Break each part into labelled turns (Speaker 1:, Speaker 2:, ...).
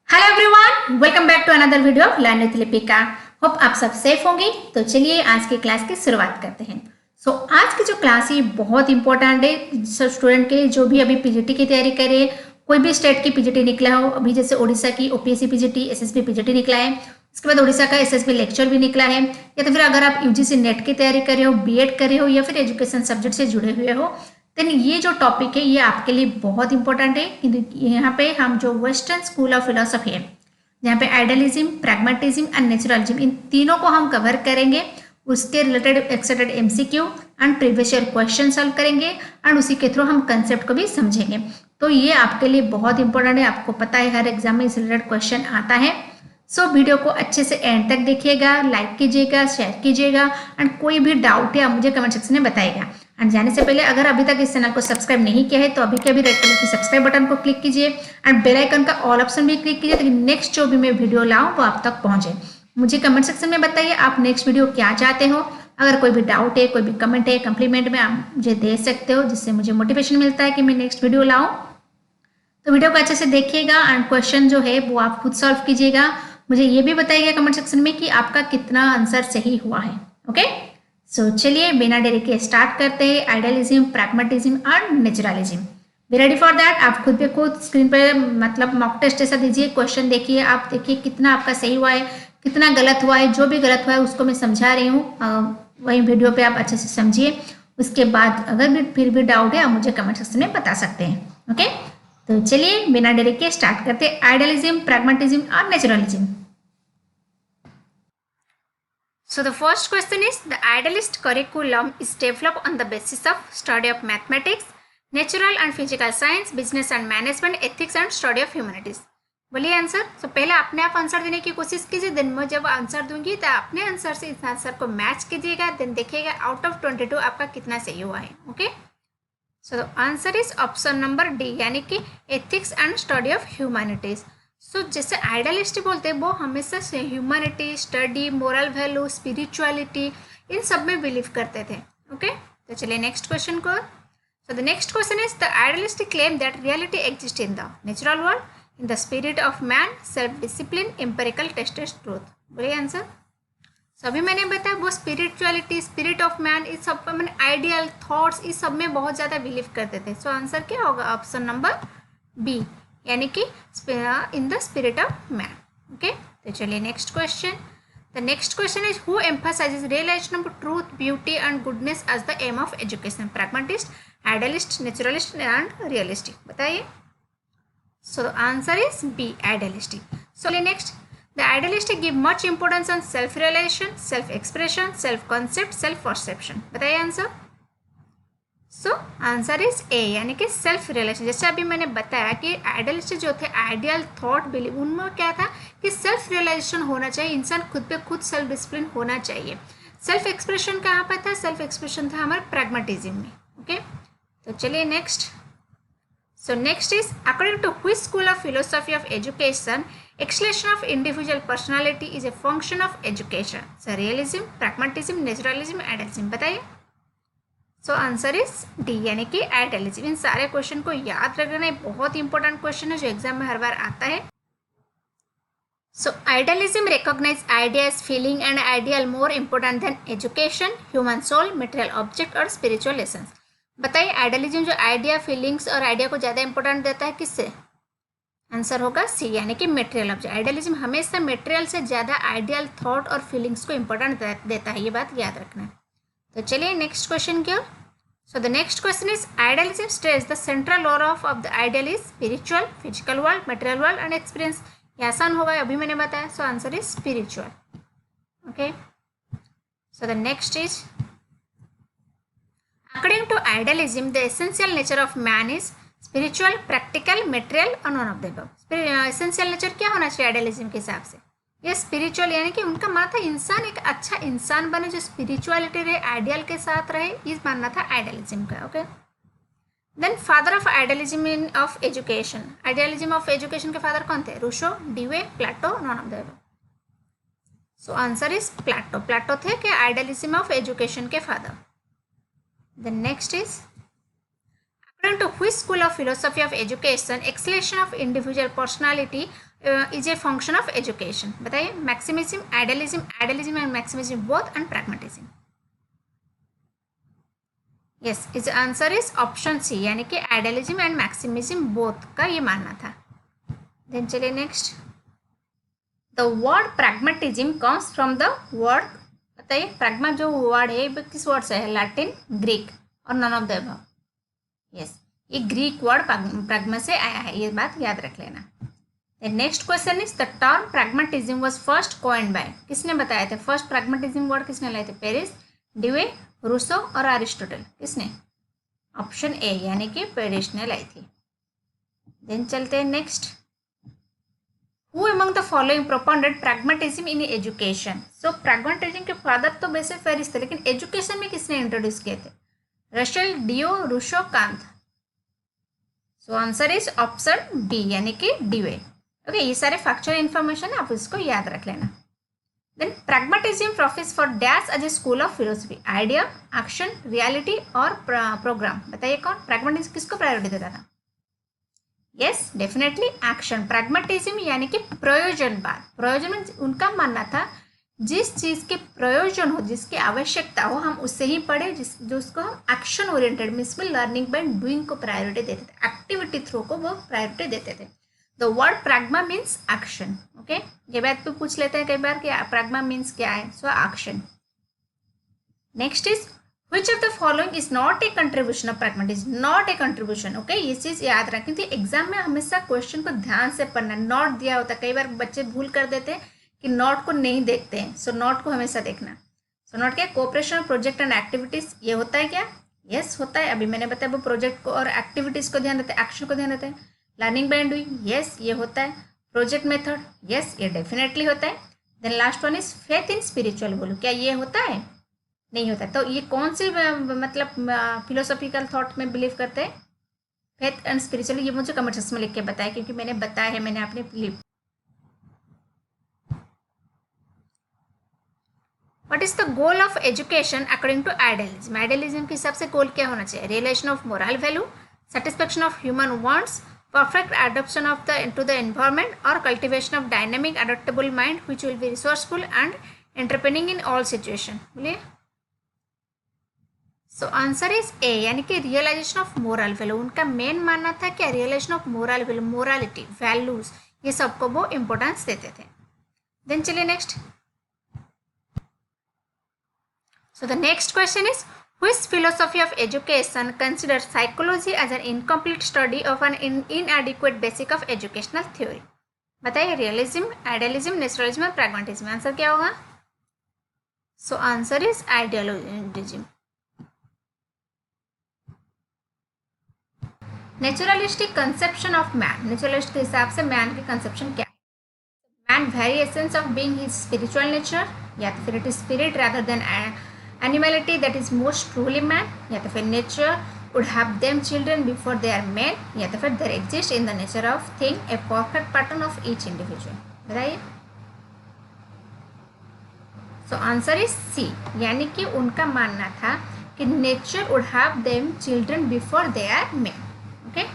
Speaker 1: Hello everyone, welcome back to another video of learn with Lipika. Hope आप सब safe होंगे। तो चलिए आज की क्लास की शुरुआत करते हैं। आज की जो क्लास है बहुत इंपॉर्टेंट है सब स्टूडेंट के जो भी अभी पीजीटी की तैयारी करे। कोई भी स्टेट की पीजीटी निकला हो, अभी जैसे उड़ीसा की ओपीएससी पीजीटी, एसएसबी पीजीटी निकला है, उसके बाद उड़ीसा का एसएसबी लेक्चर भी निकला है, या तो फिर अगर आप यूजीसी नेट की तैयारी कर रहे हो, बीएड कर रहे हो, या फिर एजुकेशन सब्जेक्ट से जुड़े हुए हो, देन ये जो टॉपिक है ये आपके लिए बहुत इंपॉर्टेंट है। यहाँ पे हम जो वेस्टर्न स्कूल ऑफ फिलोसफी है, यहाँ पे आइडियलिज्म, प्रैग्मेटिज्म एंड नेचुरलिज्म, इन तीनों को हम कवर करेंगे। उसके related accepted MCQ and previous year question solve करेंगे एंड उसी के थ्रू हम कंसेप्ट को भी समझेंगे। तो ये आपके लिए बहुत इंपॉर्टेंट है। आपको पता है हर एग्जाम में इस रिलेटेड क्वेश्चन आता है। वीडियो को अच्छे से एंड तक देखिएगा, लाइक कीजिएगा, शेयर कीजिएगा एंड कोई भी डाउट है आप मुझे कमेंट सेक्शन में बताइएगा। एंड जाने से पहले अगर अभी तक इस चैनल को सब्सक्राइब नहीं किया है तो अभी के अभी रेड कलर की सब्सक्राइब बटन को क्लिक कीजिए एंड बेल आइकन का ऑल ऑप्शन भी क्लिक कीजिए ताकि नेक्स्ट जो भी मैं वीडियो लाऊं वो आप तक पहुंचे। मुझे कमेंट सेक्शन में बताइए आप नेक्स्ट वीडियो क्या चाहते हो। अगर कोई भी डाउट है, कोई भी कमेंट है, कम्प्लीमेंट में आप मुझे दे सकते हो, जिससे मुझे मोटिवेशन मिलता है कि मैं नेक्स्ट वीडियो लाऊं। तो वीडियो को अच्छे से देखिएगा एंड क्वेश्चन जो है वो आप खुद सॉल्व कीजिएगा। मुझे ये भी बताइएगा कमेंट सेक्शन में कि आपका कितना आंसर सही हुआ है। ओके, चलिए बिना देरी के स्टार्ट करते हैं। Idealism, pragmatism and naturalism. Be ready for that. आप खुद पे खुद स्क्रीन पर मतलब मॉक टेस्ट ऐसा दीजिए, क्वेश्चन देखिए, आप देखिए कितना आपका सही हुआ है, कितना गलत हुआ है। जो भी गलत हुआ है उसको मैं समझा रही हूँ, वही वीडियो पे आप अच्छे से समझिए। उसके बाद अगर भी फिर भी डाउट है आप मुझे कमेंट सेक्शन में बता सकते हैं। ओके, तो चलिए बिना देरी के स्टार्ट करते हैं। आइडियलिज्म, प्रैग्मेटिज्म और naturalism. So the first question is, the idealist curriculum is developed on the basis of study of mathematics, natural and physical science, business and management, ethics and study of humanities. बोलिए answer. पहले अपने आप answer देने की कोशिश कीजिए, then मैं जब आंसर दूंगी तो अपने आंसर से इस आंसर को मैच कीजिएगा, देन देखिएगा आउट ऑफ 22 आपका कितना सही हुआ है। Okay, so answer is option number D, यानी कि ethics and study of humanities. जैसे आइडियलिस्ट बोलते हैं वो हमेशा से humanity, study, moral value, spirituality in सब में बिलीव करते थे। ओके, तो चलिए नेक्स्ट क्वेश्चन को। The next question is, the idealist claim that reality exist in the natural world, in the spirit of man, self discipline, empirical tested truth. बोलिए answer. अभी मैंने बताया वो स्पिरिचुअलिटी, स्पिरिट ऑफ मैन, इस सब मैंने ideal thoughts इस सब में बहुत ज़्यादा बिलीव करते थे। आंसर क्या होगा? ऑप्शन नंबर बी, यानी कि in the spirit of man. Okay, तो चलिए next question. The next question is, who emphasizes realization of truth, beauty and goodness as the aim of education? Pragmatist, idealist, naturalist and realistic. बताइए। Answer is B, idealistic. Next, the idealist give much importance on self realization, self expression, self concept, self perception। बताइए answer. Answer is A, यानी कि self realisation. जैसे अभी मैंने बताया कि idealist जो थे, आइडियल थॉट बिलीव, उनमें क्या था कि सेल्फ रियलाइजेशन होना चाहिए, इंसान खुद पे खुद सेल्फ डिसिप्लिन होना चाहिए। सेल्फ एक्सप्रेशन कहाँ पर था? सेल्फ एक्सप्रेशन था हमारे प्रैग्मेटिज्म में। ओके, तो चलिए next. Next is, according to which school of philosophy of education exhalation of individual personality is a function of education? Realism, pragmatism, naturalism, idealism. बताइए। आंसर इज डी, यानी कि idealism. इन सारे question को याद रखना बहुत इंपॉर्टेंट क्वेश्चन है जो एग्जाम में हर बार आता है। Idealism recognize ideas, feeling and ideal more important than education, human soul, material object और spiritual lessons। बताइए, आइडियलिज्म जो आइडिया, फीलिंग्स और आइडिया को ज़्यादा इंपॉर्टेंट देता है किससे? आंसर होगा सी, यानी कि मेटेरियल ऑब्जेक्ट। आइडियलिज्म हमेशा मेटेरियल से ज़्यादा आइडियल थॉट और फीलिंग्स को इंपॉर्टेंट देता है, ये बात याद रखना। तो चलिए नेक्स्ट क्वेश्चन की ओर। The next question is, idealism states the central law of the ideal is spiritual, physical world, material world and experience. ये आसान होगा, अभी मैंने बताया। Answer is spiritual. Okay, the next is, according to idealism the essential nature of man is spiritual, practical, material और none of the above. Essential nature क्या होना चाहिए आइडियलिज्म के हिसाब से? ये स्पिरिचुअल, यानी कि उनका मानना था इंसान एक अच्छा इंसान बने जो स्पिरिचुअलिटी रहे, आइडियल के साथ रहे, ये मानना था आइडियलिज्म का। Okay, then father of idealism in of education. Idealism of education के फादर कौन थे? Rousseau, Dewey, Plato, none of the above. Answer is Plato. Plato थे कि आइडियलिज्म ऑफ एजुकेशन के father. Then next is, According to which school of philosophy of education, exhalation of individual personality is a function of education? बताइए, marxism, idealism, idealism and marxism both and pragmatism. Yes, is answer is option C, यानी कि idealism and marxism both का ये मानना था. Then चलिए next. The word pragmatism comes from the word, बताइए pragma जो वर्ड है किस वर्ड से है? लैटिन, ग्रीक और none of the above. Yes, ये ग्रीक वर्ड प्रैग्मा से आया है, ये बात याद रख लेना. Next question is the term pragmatism was first coined by, किसने बताया था? फर्स्ट प्रैग्मेटिज्म वर्ड किसने लाए थे? पेरिस, ड्यूए, रूसो और अरिस्टोटल. किसने? ऑप्शन ए, यानी कि पेरिस ने लाई थी. देन चलते हैं next. Who among the following propounded pragmatism in education? So pragmatism के फादर तो वैसे पेरिस थे, लेकिन एजुकेशन में किसने इंट्रोड्यूस किए थे? Russell, Dewey, Rousseau, Kant. So answer is option B, यानी कि ड्यूए. ओके, ये सारे फैक्चुअल इन्फॉर्मेशन है, आप इसको याद रख लेना. Then pragmatism profess for dash as a school of philosophy, idea, action, reality और प्रोग्राम. बताइए कौन प्रैग्मेटिज्म किसको प्रायोरिटी देता था? Yes, definitely action. प्रैग्मेटिज्म यानी कि प्रयोजनवाद. प्रयोजन में उनका मानना था जिस चीज़ के प्रयोजन हो, जिसकी आवश्यकता हो, हम उससे ही पढ़े, जो उसको हम एक्शन ओरिएंटेड मीन्स में लर्निंग बाय डूइंग को प्रायोरिटी देते थे, एक्टिविटी थ्रू को वो प्रायोरिटी देते थे. The word pragma means action. Okay, ये बात भी पूछ लेते हैं कई बार कि प्रैग्मा मीन्स क्या है. So action. Next is Which of the following is not a contribution of pragmatism? Not a contribution. Okay, ये चीज़ याद रखनी थी. एग्जाम में हमेशा क्वेश्चन को ध्यान से पढ़ना. नोट दिया होता है, कई बार बच्चे भूल कर देते हैं कि नोट को नहीं देखते हैं. सो नोट को हमेशा देखना. सो नोट क्या? कोऑपरेशन, प्रोजेक्ट एंड एक्टिविटीज, ये होता है क्या? यस होता है. अभी मैंने बताया वो प्रोजेक्ट को और एक्टिविटीज को ध्यान देते हैं, एक्शन को ध्यान देते हैं. लर्निंग बाय डूइंग, यस ये होता है. प्रोजेक्ट मेथड, यस ये डेफिनेटली होता है. Then last one is faith in spiritual. बोलो क्या ये होता है? नहीं होता. तो ये कौन सी मतलब फिलोसॉफिकल थॉट में बिलीव करते हैं? Faith and spiritual. ये मुझे कमेंट सेक्शन में लिख के बताया, क्योंकि मैंने बताया है, मैंने अपने believe. What is the goal of education according to idealism? Idealism के हिसाब से गोल क्या होना चाहिए? Realisation of moral value, satisfaction of human wants, perfect adaptation of to the environment, or cultivation of dynamic adaptable mind which will be resourceful and entrepreneuring in all situation. बोलिए. सो answer is A, यानी कि realisation of moral value. उनका main मानना था क्या? Realisation of moral value, morality, values, ये सबको वो इंपॉर्टेंस देते थे. देन चलिए next. So the next question is Which philosophy of education considers psychology as an incomplete study of an inadequate basic of educational theory? बताइए. Realism, idealism, naturalism और pragmatism. Answer क्या होगा? सो answer is idealism. Naturalistic conception of man. Naturalist के हिसाब से man की conception क्या है? Man very essence of being his spiritual nature, या तो फिर it is spirit rather than animmality that is most truly man, या तो फिर nature would have them children before they are men, या तो फिर there exists in the nature of thing a perfect pattern of each individual. बताइए. so answer is C, यानी कि उनका मानना था कि nature would have them children before they are men. okay,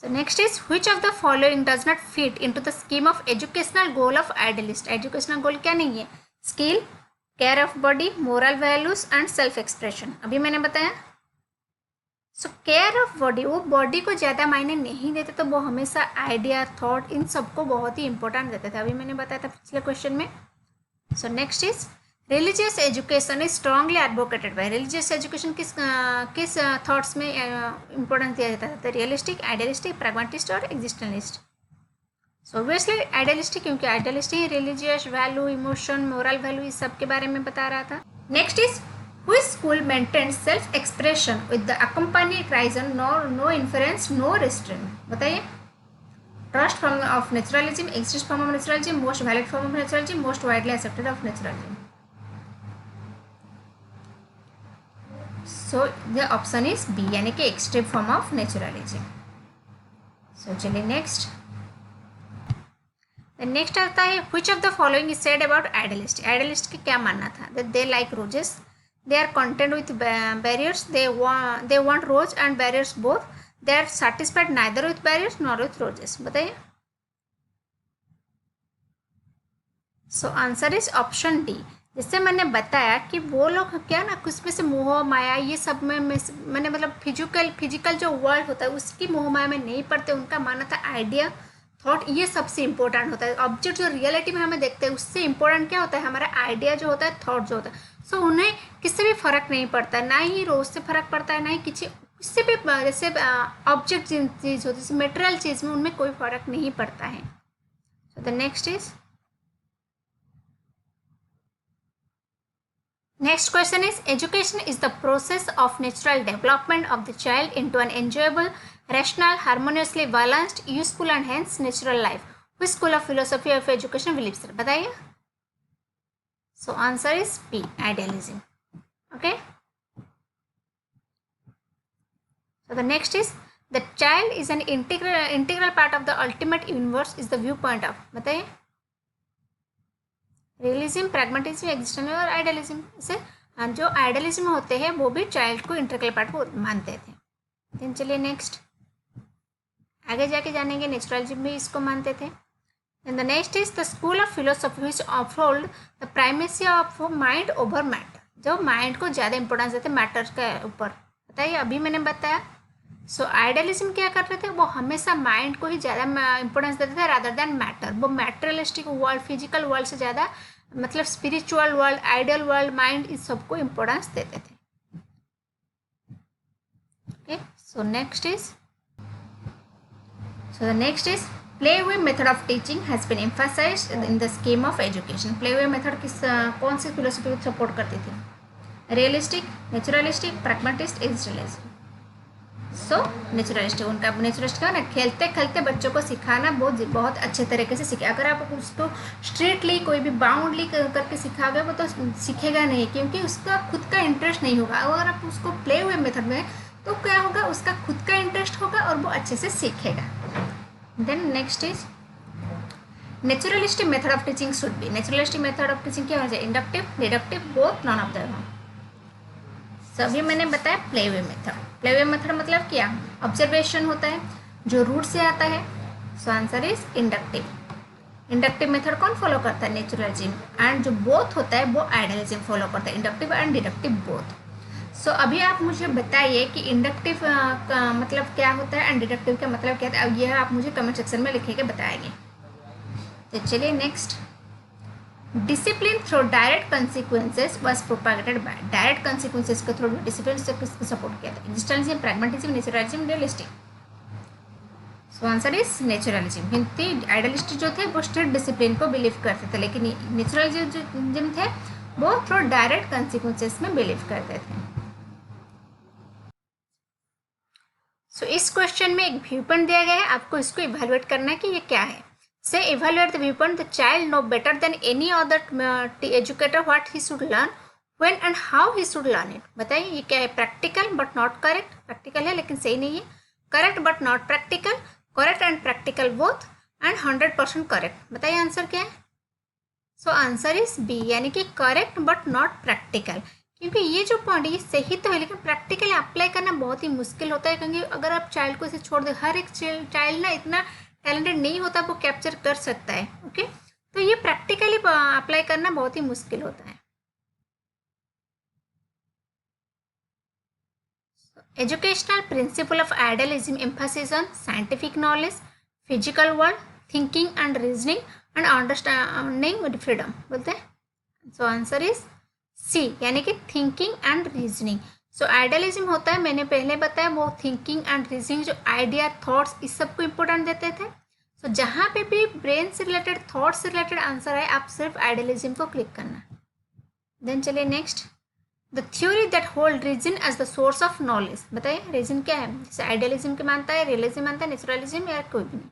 Speaker 1: so next is which of the following does not fit into the scheme of educational goal of idealist? educational goal क्या नहीं है? skill, care of body, moral values and self expression. अभी मैंने बताया. so care of body, वो body को ज़्यादा मायने नहीं देते, तो वो हमेशा आइडिया, थॉट, इन सबको बहुत ही इंपॉर्टेंट देते थे. अभी मैंने बताया था पिछले क्वेश्चन में. So next is religious education is strongly advocated by. Religious education किस थॉट्स में इंपॉर्टेंस दिया जाता था? रियलिस्टिक, आइडियलिस्टिक, प्रैग्मेटिस्ट और एग्जिस्टेंलिस्ट. सो ऑब्वियसली आइडियलिस्टिक, क्योंकि आइडियलिस्ट ही religious value, emotion, moral value इस सब के बारे में बता रहा था. Next is which school maintains self expression with the accompanied reason, no influence, no restraint. बताइए. Trust form of naturalism, exist form of naturalism, most valid form of naturalism, most widely accepted of naturalism. So the option is B, यानी कि extreme form of naturalism. So चलिए next. Next आता है which of the following is said about idealist? Idealist की क्या मानना था? that they like roses, they are content with barriers, they want rose and barriers both, they are satisfied neither with barriers nor with roses. बताइए. So answer is option D. जैसे मैंने बताया कि वो लोग क्या ना उसमें से मोह माया ये सब में मैंने मतलब फिजिकल जो वर्ल्ड होता है उसकी मोह माया में नहीं पड़ते. उनका मानना था आइडिया थॉट ये सबसे इंपॉर्टेंट होता है. ऑब्जेक्ट जो रियलिटी में हमें देखते हैं उससे इंपॉर्टेंट क्या होता है, हमारा आइडिया जो होता है, थॉट जो होता है. सो उन्हें किससे भी फर्क नहीं पड़ता, ना ही रोज से फर्क पड़ता है, ना ही किसी उससे भी. जैसे ऑब्जेक्ट चीज़ होती है मेटेरियल चीज़ में उनमें कोई फर्क नहीं पड़ता है. सो the next is next question is education is the process of natural development of the child into an enjoyable, rational, harmoniously balanced, useful and hence natural life. Which school of philosophy of education believes it? बताइए. So answer is B, idealism. Okay. So the next is the child is an integral part of the ultimate universe is the viewpoint of. बताइए. Realism, pragmatism, existentialism और idealism. इसे जो idealism होते हैं वो भी child को इंटीग्रल पार्ट को मानते थे. देन चलिए नेक्स्ट आगे जाके जानेंगे. नेचुरलिज्म भी इसको मानते थे. And the next is the school of philosophy which uphold the primacy of mind over matter. जो माइंड को ज़्यादा इंपॉर्टेंस देते मैटर के ऊपर. बताइए अभी मैंने बताया. सो आइडियलिज्म क्या कर रहे थे, वो हमेशा माइंड को ही ज़्यादा इंपॉर्टेंस देते थे रादर देन मैटर. वो मैटेरियलिस्टिक वर्ल्ड, फिजिकल वर्ल्ड से ज़्यादा मतलब spiritual world, ideal world, mind इस सबको इंपॉर्टेंस देते थे. Okay. So next is play way method of teaching has been emphasized in the scheme of education. Play way method कौन सी फिलोसफी को सपोर्ट करती थी? Realistic, naturalistic, pragmatist, existentialist. So naturalistic. उनका नेचुरलिस्ट का ना खेलते खेलते बच्चों को सिखाना बहुत अच्छे तरीके से सीखे. अगर आप उसको स्ट्रिक्टली कोई भी बाउंडली करके सिखाओगे वो तो सीखेगा नहीं, क्योंकि उसका खुद का इंटरेस्ट नहीं होगा. अगर आप उसको प्ले हुए मेथड में तो क्या होगा, उसका खुद का इंटरेस्ट होगा और वो अच्छे से सीखेगा. Then next is naturalistic method of teaching should be. Naturalistic method of teaching क्या होना चाहिए? Inductive, deductive, both, none of the above. सभी मैंने बताया play way method. Play way method मतलब क्या? ऑब्जर्वेशन होता है जो रूट से आता है. सो answer is inductive. Inductive method कौन फॉलो करता है? नेचुरलिज्म. एंड जो बोथ होता है वो आइडियलिज्म फॉलो करता है. Inductive and deductive both. So अभी आप मुझे बताइए कि इंडक्टिव का मतलब क्या होता है एंड डिडक्टिव का मतलब क्या होता है. अब यह आप मुझे कमेंट सेक्शन में लिख के बताएंगे. तो चलिए next. Discipline through direct consequences was propagated by. Direct consequences के थ्रू डिसिप्लिन से किसको सपोर्ट किया था? Existentialism, pragmatism, naturalism, realistic. So answer is naturalism. Hindi idealist जो थे वो स्ट्रिक्ट डिसिप्लिन को बिलीव करते थे, लेकिन नेचुरलिज्म थे वो थ्रू डायरेक्ट कंसिक्वेंसेस में बिलीव करते थे. सो इस क्वेश्चन में एक व्यू पॉइंट दिया गया है, आपको इसको इवेल्युएट करना है कि ये क्या है. Say evaluate the viewpoint. The child know better than any other educator what he should learn, when and how he should learn it. बताइए ये क्या है? Practical but not correct. Practical है लेकिन सही नहीं है. Correct but not practical, correct and practical both, and 100% correct. बताइए आंसर क्या है? सो आंसर इज बी, यानी कि करेक्ट बट नॉट प्रैक्टिकल. क्योंकि ये जो पॉइंट ये सही तो है लेकिन प्रैक्टिकली अप्लाई करना बहुत ही मुश्किल होता है. क्योंकि अगर आप चाइल्ड को इसे छोड़ दें, हर एक चाइल्ड ना इतना टैलेंटेड नहीं होता वो कैप्चर कर सकता है. ओके. तो ये प्रैक्टिकली अप्लाई करना बहुत ही मुश्किल होता है. Educational principle of idealism emphasis on scientific knowledge, physical world, thinking and reasoning and understanding with freedom. बोलते हैं. सो आंसर इज सी, यानी कि thinking and reasoning. So idealism होता है, मैंने पहले बताया, वो थिंकिंग एंड रीजनिंग जो आइडिया, थॉट्स इस सब को इंपॉर्टेंट देते थे. सो जहाँ पे भी ब्रेन से रिलेटेड, थॉट्स से रिलेटेड आंसर है, आप सिर्फ आइडियलिज्म को क्लिक करना. देन चलिए next. The theory that hold reason as the source of knowledge. बताइए रीजन क्या है? जैसे आइडियलिज्म के मानता है, रियलिज्म मानता है, नेचुरलिज्म या कोई भी नहीं.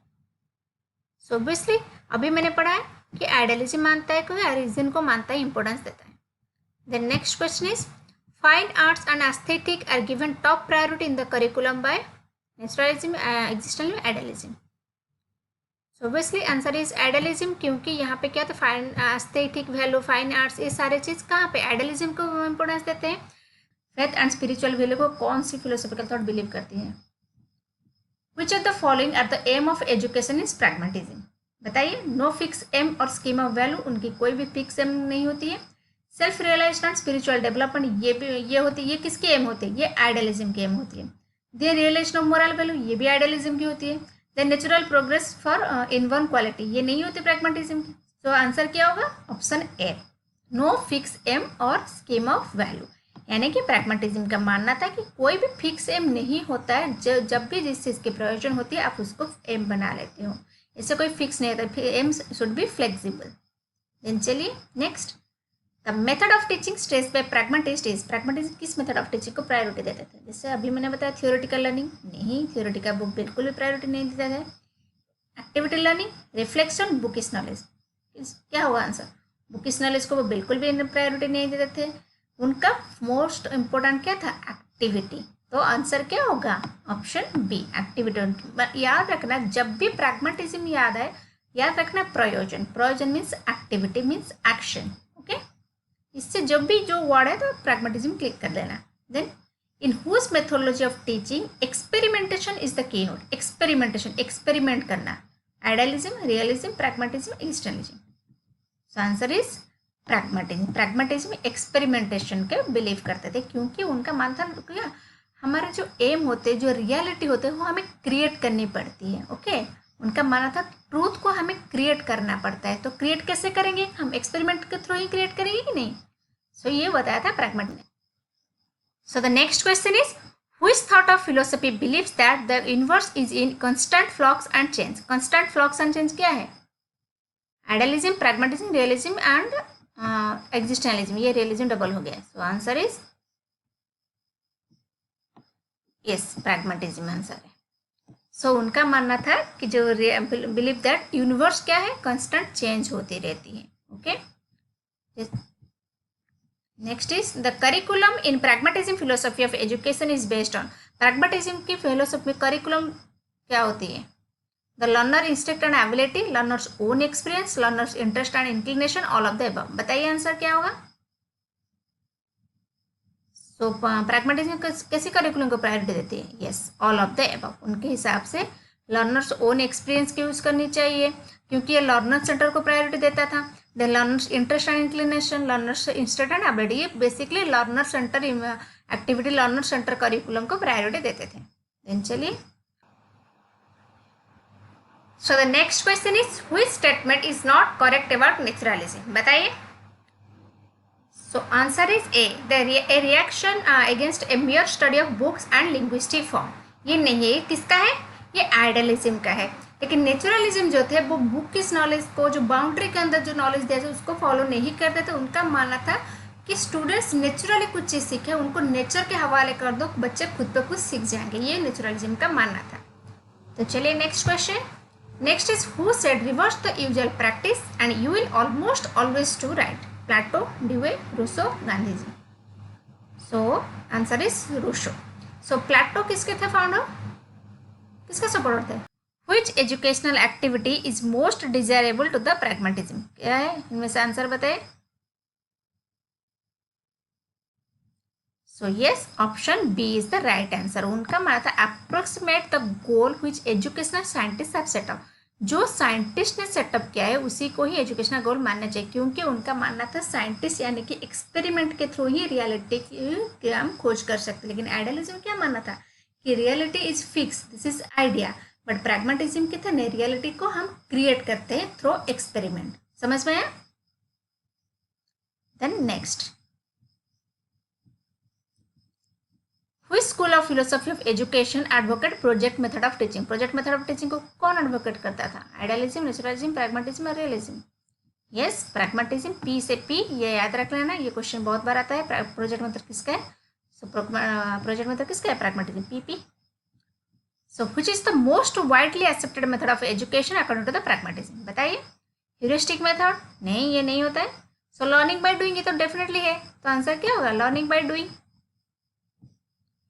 Speaker 1: सो ऑब्वियसली अभी मैंने पढ़ा है कि आइडियलिज्म मानता है, कोई रीजन को मानता है, इंपॉर्टेंस देता है. Then next question is fine arts and aesthetic are given top priority in the curriculum by naturalism, existentialism, idealism. So obviously answer is idealism, क्योंकि यहाँ पे क्या था, fine aesthetic value, fine arts, ये सारे चीज़ कहाँ पे आइडियलिज्म को इम्पोर्टेंस देते हैं। फेथ एंड स्पिरिचुअल वैल्यू को कौन सी फिलोसॉफिकल थॉट बिलीव करती है। Which of the following are the aim of education is pragmatism. बताइए। नो फिक्स एम और स्कीम ऑफ वैल्यू, उनकी कोई भी फिक्स एम नहीं होती है। सेल्फ रियलाइजेशन, स्पिरिचुअल डेवलपमेंट, ये भी ये होती है, ये किसकी एम होती है, ये आइडियलिज्म की एम होती है। The realisation of moral value, ये भी आइडियलिज्म की होती है। The natural progress for in one quality, ये नहीं होती प्रैग्मेटिज्म की। तो आंसर क्या होगा, option A, no fix aim और स्कीम ऑफ वैल्यू। यानी कि प्रैग्मेटिज्म का मानना था कि कोई भी फिक्स एम नहीं होता है, जब भी जिस चीज़ की प्रयोजन होती है आप उसको एम बना लेते हो, इससे कोई फिक्स नहीं होता, aim should be flexible. Then चलिए next, the method of teaching stress by pragmatist is. Pragmatist किस मेथड ऑफ टीचिंग को प्रायोरिटी देते थे। जैसे अभी मैंने बताया थियोरेटिकल लर्निंग, नहीं, थियोरेटिकल बुक बिल्कुल भी प्रायोरिटी नहीं देता है। Activity learning, reflection, bookish knowledge, क्या होगा आंसर, बुकिश नॉलेज को वो बिल्कुल भी प्रायोरिटी नहीं देते थे। उनका मोस्ट इम्पोर्टेंट क्या था, एक्टिविटी। तो आंसर क्या होगा, ऑप्शन बी, एक्टिविटी। याद रखना, जब भी प्रैग्मेटिज्म याद आए, याद रखना प्रयोजन, प्रयोजन means activity means action. Okay, इससे जब भी जो वर्ड है तो प्रैग्मेटिज्म क्लिक कर लेना। Then in whose methodology of teaching experimentation is the key note. Experimentation, experiment करना, idealism, realism, pragmatism, existentialism. So answer is pragmatism. Pragmatism experimentation के बिलीव करते थे, क्योंकि उनका मानना था हमारे जो एम होते, जो रियलिटी होते हैं वो हमें क्रिएट करनी पड़ती है। ओके, उनका मानना था ट्रूथ को हमें क्रिएट करना पड़ता है। तो क्रिएट कैसे करेंगे, हम एक्सपेरिमेंट के थ्रू ही क्रिएट करेंगे कि नहीं। सो ये बताया था प्रैग्मेटिज्म ने। सो the next question is, which thought of philosophy believes that the universe is in constant flux and change. Constant flux and change क्या है, idealism, pragmatism, realism and existentialism. ये रियलिज्म डबल हो गया। सो answer is yes, pragmatism answer है। सो उनका मानना था कि जो बिलीव दैट यूनिवर्स क्या है, कांस्टेंट चेंज होती रहती है। Okay, next is the curriculum in pragmatism philosophy of education is based on. Pragmatism की फिलोसफी में करिकुलम क्या होती है, the learner instinct and ability, learners own experience, learners interest and inclination, all of the above. बताइए answer क्या होगा। सो pragmatism कैसे curriculum को प्रायोरिटी देती है, yes, all of the above. उनके हिसाब से लर्नर्स ओन एक्सपीरियंस की यूज करनी चाहिए, क्योंकि ये लर्नर सेंटर को प्रायोरिटी देता था। The learners interest and inclination, learners instant and ability, ये basically learner center activity, learner center curriculum को प्रायोरिटी देते थे। देन चलिए, so the next question is, which statement is not correct about naturalism. बताइए। So answer is A, a reaction against a mere study of books and linguistic form. ये नहीं है, किसका है, ये आइडियलिज्म का है। लेकिन नेचुरलिज्म जो थे वो बुक किस नॉलेज को, जो बाउंड्री के अंदर जो नॉलेज दिया जाए उसको फॉलो नहीं करते थे। उनका मानना था कि स्टूडेंट्स नेचुरली कुछ चीज़ सीखे, उनको नेचर के हवाले कर दो, बच्चे खुद पे खुद सीख जाएंगे। ये नेचुरलिज्म का मानना था। तो चलिए next question. Next is, who said reverse the usual practice and you will almost always to right. Plato, Dewey, Rousseau, Gandhi ji. So answer is Rousseau. So Plato किसके थे फाउंडर, किसका सपोर्टर थे। Which educational activity is most desirable to the pragmatism. क्या है इनमें से answer बताए। So yes, option B is the right answer. उनका मानना था approximate the goal which educational scientist have set up. जो साइंटिस्ट ने सेटअप किया है उसी को ही एजुकेशनल गोल मानना चाहिए, क्योंकि उनका मानना था साइंटिस्ट यानी कि एक्सपेरिमेंट के थ्रू ही रियलिटी की हम खोज कर सकते। लेकिन आइडियलिज्म क्या मानना था कि reality is fix, this is idea. But pragmatism के थे नहीं, रियलिटी को हम क्रिएट करते हैं थ्रू एक्सपेरिमेंट। समझ में आया। Then next, which school of philosophy of education advocate project method of teaching. Project method of teaching को कौन एडवोकेट करता था, आइडियलिज्म, नेचुरलिज्म, प्रैग्मेटिज्म और रियलिज्म। यस, प्रैग्मेटिज्म, पी से पी, ये याद रख लेना, ये क्वेश्चन बहुत बार आता है। प्रोजेक्ट मेथड किसका है, सो प्रोजेक्ट मेथड किसका है, pragmatism, PP. So which is the most widely accepted method of education according to the pragmatism. बताइए। ह्यूरिस्टिक मेथड, नहीं, ये नहीं होता है। सो लर्निंग बाय डूइंग, ये तो डेफिनेटली है। तो आंसर क्या होगा, लर्निंग बाय डूइंग।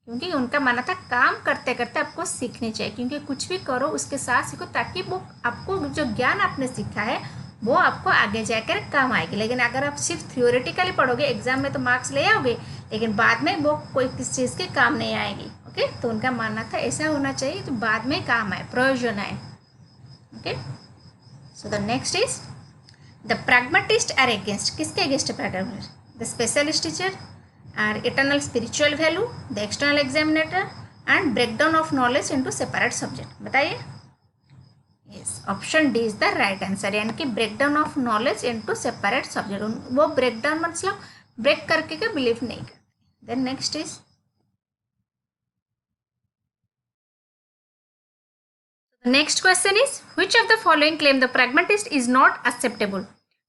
Speaker 1: क्योंकि उनका मानना था काम करते करते आपको सीखनी चाहिए, क्योंकि कुछ भी करो उसके साथ सीखो, ताकि वो आपको जो ज्ञान आपने सीखा है वो आपको आगे जाकर काम आएगी। लेकिन अगर आप सिर्फ थियोरेटिकली पढ़ोगे, एग्जाम में तो मार्क्स ले आओगे, लेकिन बाद में वो कोई किस चीज़ के काम नहीं आएगी। ओके, तो उनका मानना था ऐसा होना चाहिए जो बाद में काम आए, प्रयोजन आए। Okay, so the next is the pragmatist are against, किसके अगेंस्ट है pragmatist? The specialist teacher are eternal spiritual value, the external examinator and breakdown of knowledge into separate subject. बताइए। Yes, option D is the right answer, यानी कि breakdown of knowledge into separate subject. वो breakdown मतलब break करके का believe नहीं करते। Then next is next question is which of the following claim the pragmatist is not acceptable?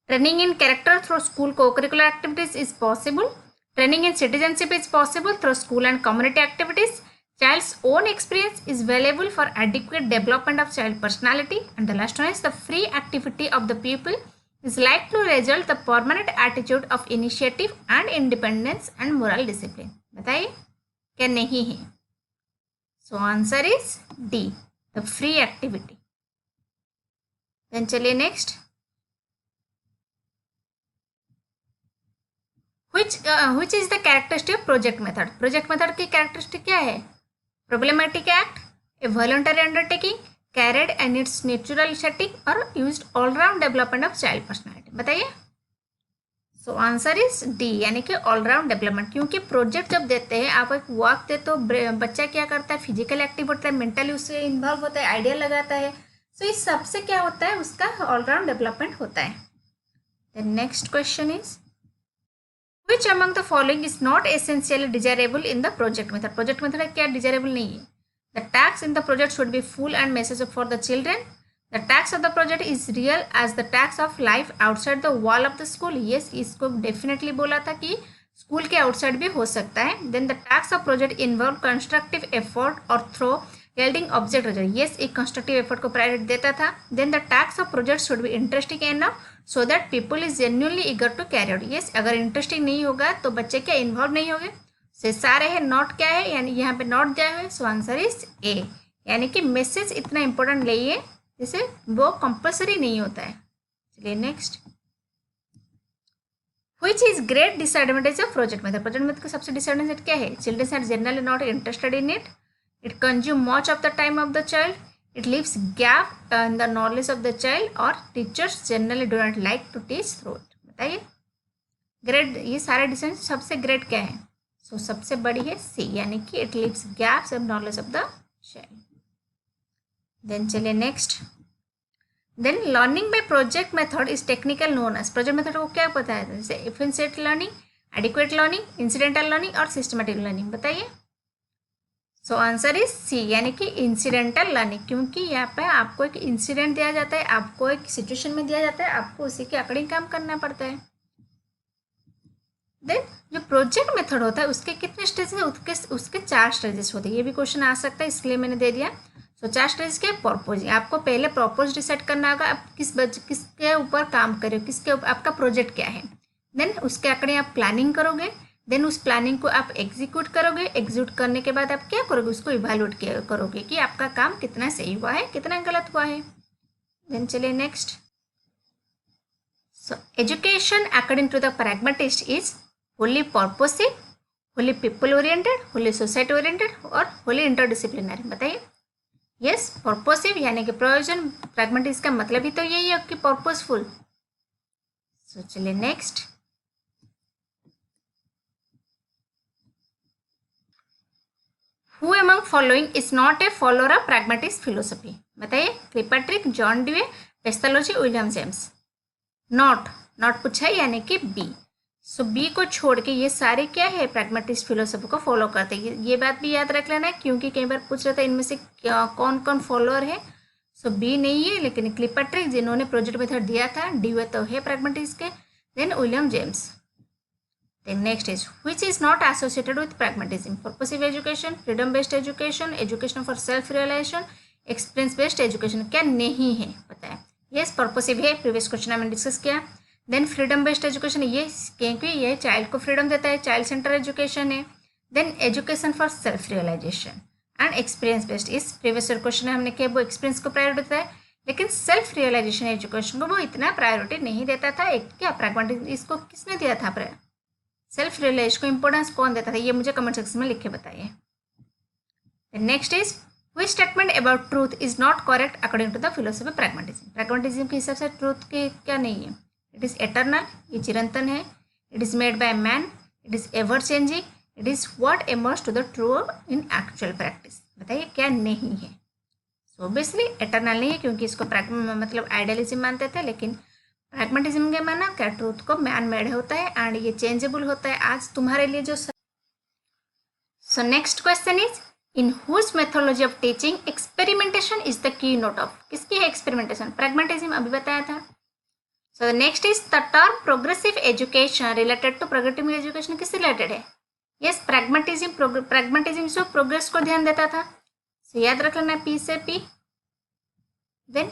Speaker 1: Training in character through school co-curricular activities is possible. Training in citizenship is possible through school and community activities. Child's own experience is valuable for adequate development of child personality. And the last one is the free activity of the pupil is likely to result the permanent attitude of initiative and independence and moral discipline. बताइए क्या नहीं है? So answer is D, the free activity. Then चलिए next. Which is the characteristic of project method? Project method की characteristic क्या है? Problematic act, a voluntary undertaking, carried in its natural setting or used all round development of child personality. बताइए। So answer is D, यानी कि all-round development. क्योंकि project जब देते हैं, आप एक वर्क दे तो बच्चा क्या करता है, फिजिकल एक्टिव होता है, मेंटली उससे इन्वॉल्व होता है, आइडिया लगाता है। सो इस सबसे क्या होता है, उसका ऑलराउंड डेवलपमेंट होता है। The next question is which among the following is not essentially desirable in the project method? Project method क्या डिजायरेबल नहीं है? The task in the project should be full and message for the children. The tax of the project is real as the tax of life outside the wall of the school. Yes, इसको definitely बोला था कि school के outside भी हो सकता है. Then the tax of project involve constructive effort or through yielding object result. Yes, एक constructive effort को प्रायोरिटी देता था. Then the tax of project should be interesting enough so that people is genuinely eager to carry out. Yes, अगर interesting नहीं होगा तो बच्चे क्या इन्वॉल्व नहीं होंगे. से सारे है, नॉट क्या है, यानी यहाँ पे नॉट दिया है. सो आंसर इज ए, यानी कि मैसेज इतना इंपॉर्टेंट नहीं है जैसे वो कंपल्सरी नहीं होता है. चलिए next. Which is great disadvantage of project method? Project method का सबसे डिसएडवांटेज क्या है? Children are generally not interested in it. It consume much of the time of the child. It leaves gap in the knowledge of the child. और teachers generally do not like to teach through it. बताइए great, ये सारे disadvantage, सबसे great क्या है? सो सबसे बड़ी है सी, यानी कि it leaves gaps in knowledge of the child. Then चलिए next. Then learning by project method is technical known as. Project method को क्या पता है? जैसे efficient learning, adequate learning, incidental learning और सिस्टमेटिक लर्निंग. बताइए. सो आंसर इज सी, यानी कि इंसिडेंटल लर्निंग. क्योंकि यहाँ पे आपको एक इंसिडेंट दिया जाता है, आपको एक सिचुएशन में दिया जाता है, आपको उसी के अकॉर्डिंग काम करना पड़ता है. देन जो प्रोजेक्ट मेथड होता है उसके कितने स्टेजेस है? उसके 4 स्टेजेस होते हैं. ये भी क्वेश्चन आ सकता है, इसलिए मैंने दे दिया. तो 4 स्टेज के पर्पज. आपको पहले पर्पज डिसाइड करना होगा, आप किसके ऊपर काम कर रहे हो, किसके ऊपर आपका प्रोजेक्ट क्या है. देन उसके अकॉर्डिंग आप प्लानिंग करोगे. देन उस प्लानिंग को आप एग्जीक्यूट करोगे. एग्जीक्यूट करने के बाद आप क्या करोगे? उसको इवैल्यूएट करोगे कि आपका काम कितना सही हुआ है, कितना गलत हुआ है. देन चलिए next. So education according to the pragmatist is wholly purposive, wholly people oriented, wholly society oriented और wholly interdisciplinary. बताइए. यस, पर्पसिव यानी कि प्रयोजन. प्रैग्मेटिस्ट का मतलब ही तो यही है कि पर्पसफुल. सो चलिए next. Who among following is not a follower of pragmatist philosophy? बताइए. Kilpatrick, John Dewey, Pestalozzi, William James. Not पूछा है, यानी कि बी. सो बी को छोड़ के ये सारे क्या है? प्रैग्मेटिस्ट फिलोसफी को फॉलो करते हैं. ये बात भी याद रख लेना है, क्योंकि कई बार पूछ रहा था इनमें से कौन कौन फॉलोअर है. सो बी नहीं है, लेकिन क्लिपट्रिक जिन्होंने प्रोजेक्ट मेथड दिया था, ड्यूए तो है प्रैग्मेटिस्ट के. Then William James. Then next is which is not associated with pragmatism? Purposive education, freedom based education, education for self realisation, experience based education. क्या नहीं है? पता है. यस, पर्पसिव है, प्रीवियस क्वेश्चन हमने डिस्कस किया. देन फ्रीडम बेस्ड एजुकेशन, ये क्योंकि ये चाइल्ड को फ्रीडम देता है, चाइल्ड सेंटर एजुकेशन है. Then education for self realisation and experience based. इस प्रीवियस ईयर क्वेश्चन में हमने क्या वो एक्सपीरियंस को प्रायोरिटी बताया, लेकिन सेल्फ रियलाइजेशन एजुकेशन को वो इतना प्रायोरिटी नहीं देता था। एक क्या प्रैग्मेटिज्म इसको किसने दिया था, सेल्फ रियलाइजेशन को इंपॉर्टेंस कौन देता था, ये मुझे कमेंट सेक्शन में लिख के बताइए। Next is which statement about truth is not correct according to the philosophy of pragmatism। pragmatism के हिसाब से ट्रूथ के क्या नहीं है, इट इज एटर्नल, ये चिरंतन है, it is made by man, it is ever changing, it is what emerge to the true in actual practice. बताइए क्या नहीं है। सो ऑब्वियसली एटर्नल नहीं है, क्योंकि इसको मतलब आइडियलिज्म मानते थे, लेकिन प्रैग्मेटिज्म के माना क्या ट्रूथ को मैन मेड होता है एंड ये चेंजेबल होता है आज तुम्हारे लिए जो। So next question is in whose methodology of teaching experimentation is the key note of. किसकी है एक्सपेरिमेंटेशन, प्रैग्मेटिज्म, अभी बताया था। So next is the term progressive education related to progressive education किससे रिलेटेड है, यस प्रैग्मेटिज्म से progress को ध्यान देता था। सो याद रख लेना पी से P. Then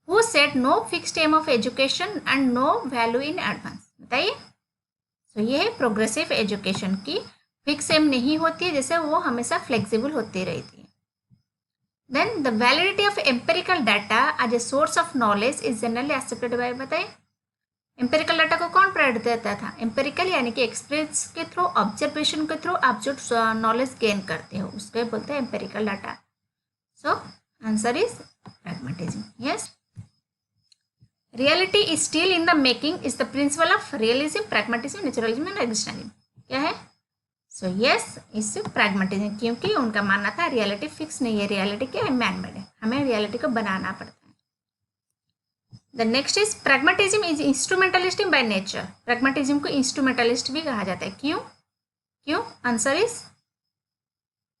Speaker 1: who said no fixed aim of education and no value in advance. बताइए। सो ये है प्रोग्रेसिव एजुकेशन की फिक्स एम नहीं होती है, जैसे वो हमेशा फ्लेक्सिबल होती रहती है। Then the validity of empirical data as a source of knowledge is generally accepted by. बताइए एम्पेरिकल डाटा को कौन प्रायोरिटी देता था, एम्पेरिकल यानी कि एक्सपीरियंस के थ्रू, ऑब्जर्वेशन के थ्रू आप जो नॉलेज गेन करते हो उसको बोलते हैं empirical data. So answer is pragmatism, yes. Reality is still in the making is the principle of realism, pragmatism, naturalism and existentialism. क्या है, सो यस इस प्रैग्मेटिज्म, क्योंकि उनका मानना था रियलिटी फिक्स नहीं है, रियलिटी क्या है मैन मेड है, हमें रियलिटी को बनाना पड़ता है। The next is pragmatism is instrumentalist by nature. Pragmatism को इंस्ट्रूमेंटलिस्ट भी कहा जाता है, क्यों क्यों, आंसर इज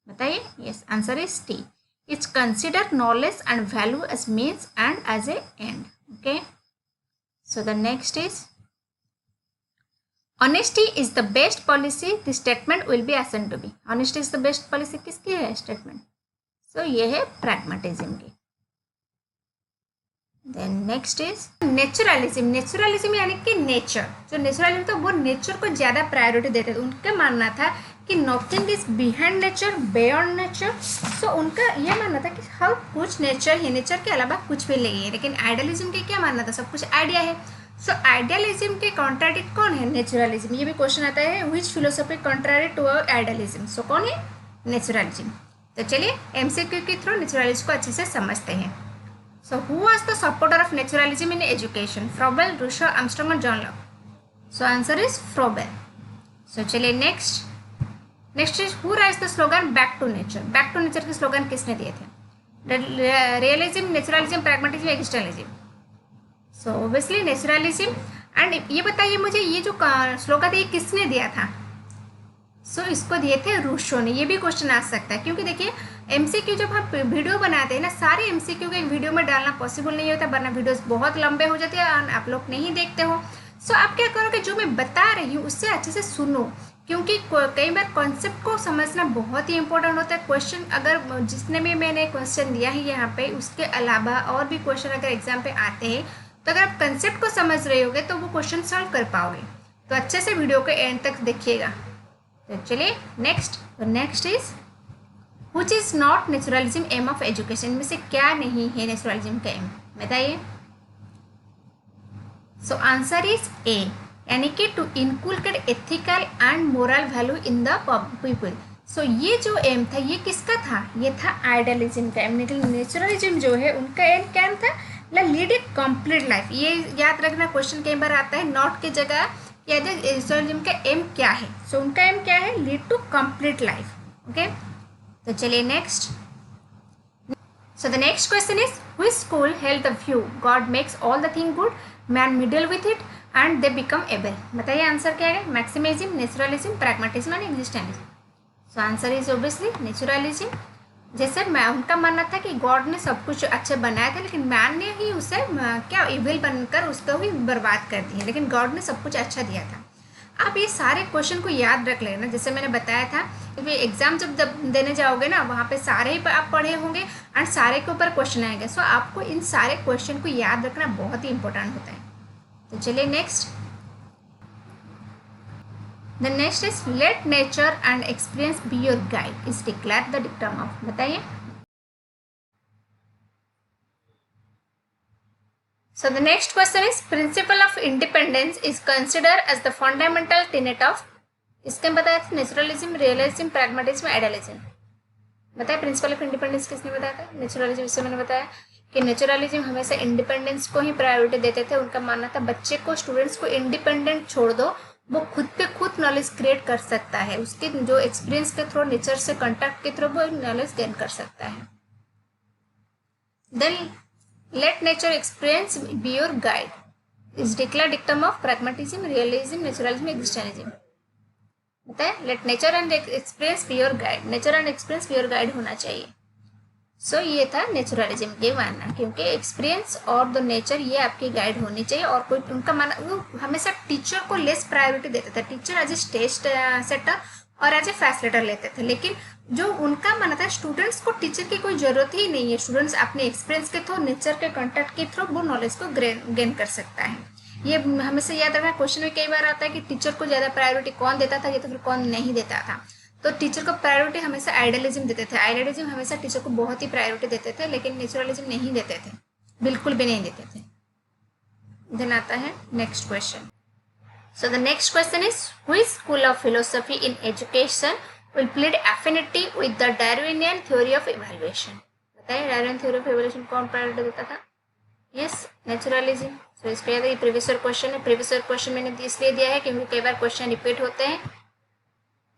Speaker 1: बताइए, yes answer is T. It's consider knowledge and value as means and as a end. Okay, so the next is honesty is the best policy, this statement will be ascend to be. Honesty is the best policy किसकी है statement, so ये है pragmatism की। Then next is naturalism. Naturalism यानी कि nature, जो naturalism तो वो नेचर को ज़्यादा प्रायोरिटी देते थे। उनका मानना था कि nothing is behind nature, beyond nature. So उनका ये मानना था कि हर कुछ नेचर ही, नेचर के अलावा कुछ भी नहीं है। लेकिन आइडियलिज्म के क्या मानना था, सब कुछ आइडिया है। सो आइडियलिज्म के कॉन्ट्राडिक्ट कौन है, नेचुरलिज्म। ये भी क्वेश्चन आता है which philosophy contradict to idealism, so कौन है, नेचुरलिज्म। तो चलिए एमसीक्यू के थ्रू नेचुरलिज्म को अच्छे से समझते हैं। So who was the supporter of naturalism in education, Froebel, Rousseau, Armstrong और John Locke. So answer is Froebel. So चलिए next is who raise the slogan back to nature. Back to nature के slogan किसने दिए थे, realism, naturalism, pragmatism, existentialism. So obviously naturalism. And ये बताइए मुझे, ये जो स्लोगन है ये किसने दिया था, सो इसको दिए थे रूसो ने। ये भी क्वेश्चन आ सकता है, क्योंकि देखिए एमसीक्यू जब हम वीडियो बनाते हैं ना, सारे एमसीक्यू को एक वीडियो में डालना पॉसिबल नहीं होता, वरना वीडियोस बहुत लंबे हो जाते हैं और आप लोग नहीं देखते हो। सो आप क्या करोगे, जो मैं बता रही हूँ उससे अच्छे से सुनो, क्योंकि कई बार कॉन्सेप्ट को समझना बहुत ही इंपॉर्टेंट होता है। क्वेश्चन अगर जितने भी मैंने क्वेश्चन दिया है यहाँ पे, उसके अलावा और भी क्वेश्चन अगर एग्जाम पे आते हैं, तो अगर आप कंसेप्ट को समझ रहे होगे तो वो क्वेश्चन सॉल्व कर पाओगे। तो अच्छे से वीडियो को एंड तक देखिएगा। तो चलिए next is which is not naturalism aim of education. में से क्या नहीं है नेचुरलिज्म का एम, बताइए। सो आंसर इज ए, यानी कि to inculcate ethical and moral value in the people. So ये जो एम था ये किसका था, ये था आइडियलिज्म का एम। लेकिन नेचुरलिज्म जो है उनका एम क्या था, लीड ए कंप्लीट लाइफ। ये याद रखना, क्वेश्चन कई बार आता है नॉट की जगह, याद है नेचुरलिज्म का एम क्या है। सो उनका एम क्या है, lead to complete life. Okay, तो चलिए next. So the next question is which school held the view God makes all the thing good, man middle with it and they become able. बताइए answer क्या है, marxism, naturalism, pragmatism and existentialism. So answer is obviously naturalism. जैसे मैं उनका मानना था कि God ने सब कुछ अच्छे बनाया था, लेकिन मैन ने ही उसे क्या इविल बनकर उसको ही बर्बाद कर दिया, लेकिन गॉड ने सब कुछ अच्छा दिया था। आप ये सारे क्वेश्चन को याद रख लेना, जैसे मैंने बताया था कि एग्जाम जब देने जाओगे ना, वहाँ पे सारे ही आप पढ़े होंगे एंड सारे के ऊपर क्वेश्चन आएंगे। सो आपको इन सारे क्वेश्चन को याद रखना बहुत ही इंपॉर्टेंट होता है। तो चलिए next. The next is let nature and experience be your guide is declare the dictum of, बताइए। So the next question is principle of independence is considered as the fundamental tenet of, इसके बताया था naturalism, realism, pragmatism, idealism. बताया principle of independence किसने बताया था? Naturalism. इससे मैंने बताया कि नेचुरलिज्म हमेशा इंडिपेंडेंस को ही प्रायोरिटी देते थे। उनका मानना था बच्चे को, स्टूडेंट्स को इंडिपेंडेंट छोड़ दो, वो खुद पे खुद नॉलेज क्रिएट कर सकता है, उसके जो एक्सपीरियंस के थ्रू, नेचर से कॉन्टैक्ट के थ्रू वो नॉलेज गेन कर सकता है। Then let nature experience be your guide is declared dictum of pragmatism, realism, naturalism, existentialism। बताए let nature and experience be your guide, nature and experience be your guide होना चाहिए। सो ये था naturalism के मानना, क्योंकि एक्सपीरियंस और द नेचर ये आपकी गाइड होनी चाहिए। और कोई उनका मानना, वो हमेशा टीचर को लेस प्रायोरिटी देते थे। Teacher as a stage setter और एज ए फैसिलिटेटर लेते थे, लेकिन जो उनका मानना था स्टूडेंट्स को टीचर की कोई जरूरत ही नहीं है। स्टूडेंट्स अपने एक्सपीरियंस के थ्रू, नेचर के कॉन्टैक्ट के थ्रू वो नॉलेज को गेन कर सकता है। ये हमेशा याद रखना, क्वेश्चन में कई बार आता है कि टीचर को ज्यादा प्रायोरिटी कौन देता था या तो फिर कौन नहीं देता था। तो टीचर को प्रायोरिटी हमेशा आइडियलिज्म देते थे। आइडियलिज्म हमेशा टीचर को बहुत ही प्रायोरिटी देते थे, लेकिन नेचुरलिज्म नहीं देते थे, बिल्कुल भी नहीं देते थे। देन आता है next question. So the next question is, which school of philosophy in education will plead affinity with the Darwinian theory of evaluation? बताइए Darwinian theory of evaluation कौन प्रायोरिटी देता था? Yes, naturalism। So इसको याद है, previous year question है। Previous year question मैंने इसलिए दिया है क्योंकि कई बार क्वेश्चन रिपीट होते हैं।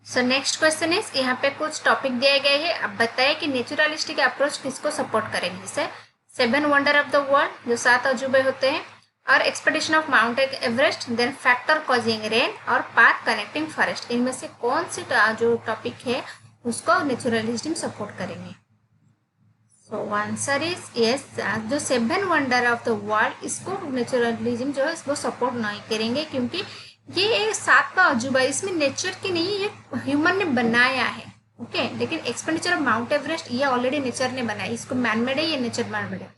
Speaker 1: सो नेक्स्ट क्वेश्चन इज, यहाँ पे कुछ टॉपिक दिए गए हैं। अब बताइए कि नेचुरलिस्टिक अप्रोच किसको सपोर्ट करेंगे? जैसे 7 वंडर ऑफ द वर्ल्ड, जो 7 अजूबे होते हैं, और expedition of mount Everest, then factor causing rain, और पाथ कनेक्टिंग फॉरेस्ट। इनमें से कौन सी जो टॉपिक है उसको नेचुरलिज्म सपोर्ट करेंगे? सो आंसर इज यस, जो 7 वंडर ऑफ द वर्ल्ड, इसको नेचुरलिज्म जो है इसको सपोर्ट नहीं करेंगे, क्योंकि ये एक 7वां अजूबा, इसमें नेचर की नहीं, ये ह्यूमन ने बनाया है। ओके, लेकिन एक्सपेंडिचर ऑफ माउंट एवरेस्ट ये ऑलरेडी नेचर ने बनाया, इसको मैन मेड है, ये नेचर मैन मेड है।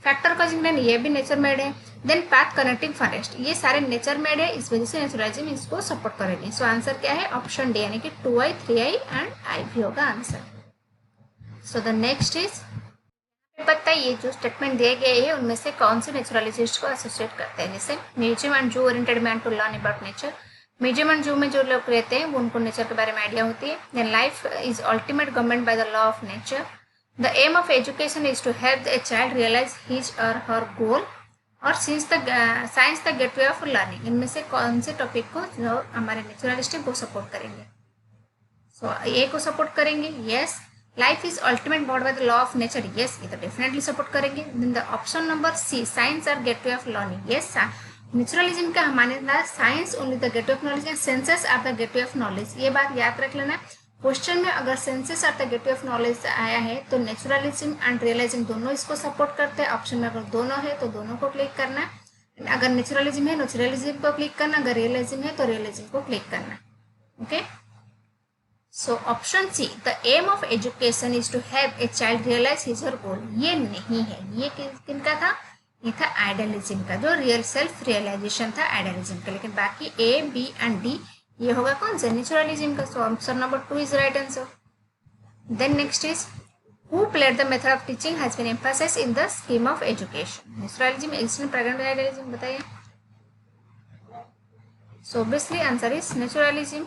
Speaker 1: फैक्टर कॉजिंग रेन ये भी नेचर मेड है। देन पाथ कनेक्टिंग फॉरेस्ट ये सारे नेचर मेड है, इस वजह से नेचुरलिज्म इसको सपोर्ट करेंगे। सो आंसर क्या है? ऑप्शन डी, यानी कि 2i, 3i एंड i भी होगा answer. So the next is, बताइए जो स्टेटमेंट दिए गए हैं उनमें से कौन से नेचुरलिस्ट को एसोसिएट करते हैं? जैसे museum and zoo oriented man to learn about nature. Museum and zoo में जो लोग रहते हैं वो उनको नेचर के बारे में आइडिया होती है। Then life is ultimate government by the law of nature. The aim of education is to help a child realise his or her goal, और science the gateway of learning. इनमें से कौन से टॉपिक को जो हमारे नेचुरलिस्ट वो support करेंगे? सो ए को सपोर्ट करेंगे, yes. Life is ultimate god by the law of nature, yes, ये तो डेफिनेटली सपोर्ट करेंगे। Then the option number C, science are gateway of learning, yes. Naturalism का हमारे science only the gateway of knowledge and senses are the gateway of knowledge. ये बात याद रख लेना। क्वेश्चन में अगर senses are the gateway of knowledge आया है तो नेचुरलिज्म एंड रियलिज्म दोनों इसको सपोर्ट करते हैं। ऑप्शन में अगर दोनों है तो दोनों को क्लिक करना। अगर नेचुरलिज्म है नेचुरलिज्म को क्लिक करना, अगर रियलिज्म है तो रियलिज्म को क्लिक करना। Okay, so option C, the aim of education is to help a child realise his or goal, ये नहीं है। ये किनका था? ये था आइडियलिज्म का, जो रियल सेल्फ रियलाइजेशन था आइडियलिज्म का। लेकिन बाकी ए, बी एंड डी ये होगा कौन सा? नेचुरलिज्म का। So option number 2 is right answer. Then next is, who played the method of teaching has been emphasized in the scheme of education? Naturalism, extent, pragmatism, idealism, बताइए। So obviously answer is naturalism.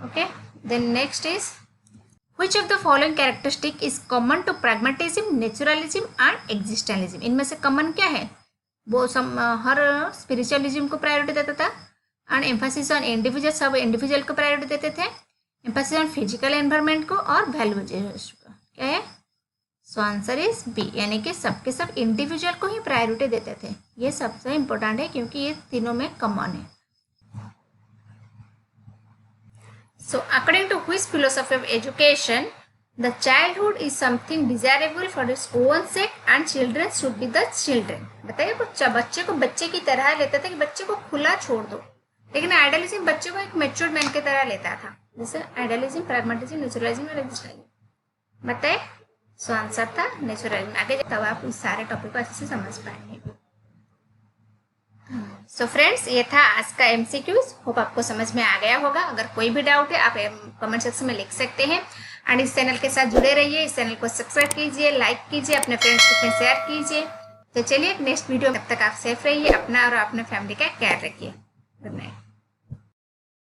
Speaker 1: Okay, then next is, which of the following characteristic is common to pragmatism, naturalism and existentialism? इनमें से common क्या है? वो हर spiritualism को priority देता था, and Mphasis on individual, सब इंडिविजुअल को प्रायोरिटी देते थे, एम्फासिस ऑन फिजिकल एनवायरनमेंट को, और वैल्यूज को। क्या है? सो आंसर इज बी, यानी कि सबके सब इंडिविजुअल को ही प्रायोरिटी देते थे। ये सबसे इंपॉर्टेंट है क्योंकि ये तीनों में कॉमन है। So according to which philosophy of education, the childhood is something desirable for its own sake and children should be the children? बताइए, बच्चे को बच्चे की तरह लेता था कि बच्चे को खुला छोड़ दो, लेकिन आइडियलिज्म बच्चे को एक मैच्योर्ड मैन की तरह लेता था। जैसे आइडियलिज्म, प्रैग्मेटिज्म, नेचुरलिज्म और एक्जिस्टेंशियलिज्म। बताइए, सो आंसर था नेचुरलिज्म। आगे तब आप इस सारे टॉपिक को अच्छे से समझ पाएंगे। सो फ्रेंड्स, ये था आज का एमसीक्यूज। होप आपको समझ में आ गया होगा। अगर कोई भी डाउट है आप कमेंट सेक्शन में लिख सकते हैं। एंड इस चैनल के साथ जुड़े रहिए, इस चैनल को सब्सक्राइब कीजिए, लाइक कीजिए, अपने फ्रेंड्स के साथ शेयर कीजिए। तो चलिए नेक्स्ट वीडियो, तब तक आप सेफ रहिए, अपना और अपने फैमिली का केयर रखिए। Good night.